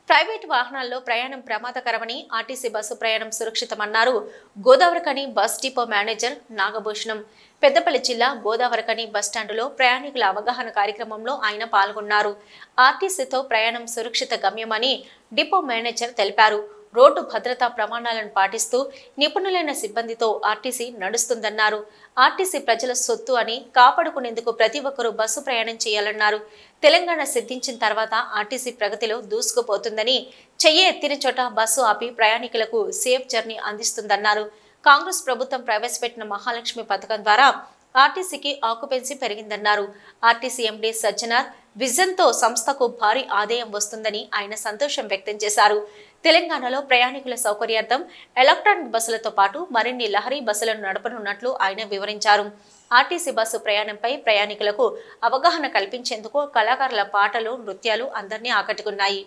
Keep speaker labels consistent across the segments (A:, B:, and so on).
A: Private వాహనాల్లో ప్రయాణం ప్రమాదకరమని ఆర్టీసీ బస్సు ప్రయాణం సురక్షితమన్నారు Godavarikhani bus depot manager Nagabhushanam. Peddapalli జిల్లా గోదావరిఖని బస్టాండులో ప్రయాణికుల అవగాహన కార్యక్రమంలో ఆయన పాల్గొన్నారు. ఆర్టీసీతో ప్రయాణం సురక్షిత గమ్యమని డిపో మేనేజర్ తెలిపారు. రోడ్డు భద్రతా ప్రమాణాలను పాటిస్తూ నిపుణులైన సిబ్బందితో ఆర్టీసీ నడుస్తుందన్నారు. ఆర్టీసీ ప్రజల సొత్తు అని కాపాడుకునేందుకు ప్రతి ఒక్కరూ బస్సు ప్రయాణం చేయాలన్నారు. తెలంగాణ సిద్ధించిన తర్వాత ఆర్టీసీ ప్రగతిలో దూసుకుపోతుందని, చెయ్యి ఎత్తిన చోట బస్సు ఆపి ప్రయాణికులకు సేఫ్ జర్నీ అందిస్తుందన్నారు. కాంగ్రెస్ ప్రభుత్వం ప్రవేశపెట్టిన మహాలక్ష్మి పథకం ద్వారా ఆర్టీసీకి ఆక్యుపెన్సీ పెరిగిందన్నారు. ఆర్టీసీ ఎండీ సజ్జనార్ విజన్తో సంస్థకు భారీ ఆదాయం వస్తుందని ఆయన సంతోషం వ్యక్తం చేశారు. తెలంగాణలో ప్రయాణికుల సౌకర్యార్థం ఎలక్ట్రానిక్ బస్సులతో పాటు మరిన్ని లహరీ బస్సులను నడపనున్నట్లు ఆయన వివరించారు. ఆర్టీసీ బస్సు ప్రయాణంపై ప్రయాణికులకు అవగాహన కల్పించేందుకు కళాకారుల పాటలు, నృత్యాలు అందరినీ ఆకట్టుకున్నాయి.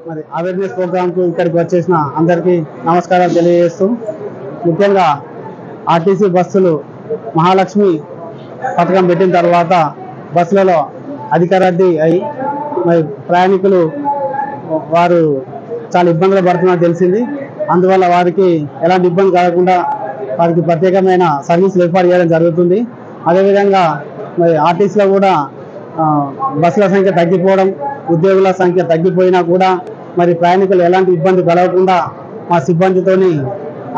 B: మరి అవేర్నెస్ ప్రోగ్రామ్కు ఇక్కడికి వచ్చేసిన అందరికీ నమస్కారాలు తెలియజేస్తూ, ముఖ్యంగా ఆర్టీసీ బస్సులు మహాలక్ష్మి పథకం పెట్టిన తర్వాత బస్సులలో అధిక రద్దీ అయి మరి ప్రయాణికులు వారు చాలా ఇబ్బందులు పడుతున్నారని తెలిసింది. అందువల్ల వారికి ఎలాంటి ఇబ్బంది కలగకుండా వారికి ప్రత్యేకమైన సర్వీసులు ఏర్పాటు చేయడం జరుగుతుంది. అదేవిధంగా మరి ఆర్టీసీలో కూడా బస్సుల సంఖ్య తగ్గిపోవడం, ఉద్యోగుల సంఖ్య తగ్గిపోయినా కూడా మరి ప్రయాణికులు ఎలాంటి ఇబ్బంది కలగకుండా మా సిబ్బందితోని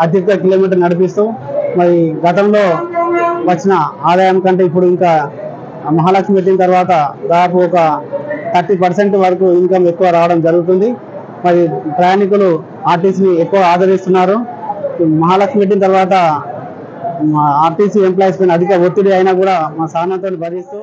B: అత్యధిక కిలోమీటర్ నడిపిస్తూ మరి గతంలో వచ్చిన ఆదాయం కంటే ఇప్పుడు ఇంకా మహాలక్ష్మి పెట్టిన తర్వాత దాదాపు ఒక 30% వరకు ఇన్కమ్ ఎక్కువ రావడం జరుగుతుంది. మరి ప్రయాణికులు ఆర్టీసీని ఎక్కువ ఆదరిస్తున్నారు. మహాలక్ష్మి పెట్టిన తర్వాత ఆర్టీసీ ఎంప్లాయీస్ పైన అధిక ఒత్తిడి అయినా కూడా మా సహనంతో భరిస్తూ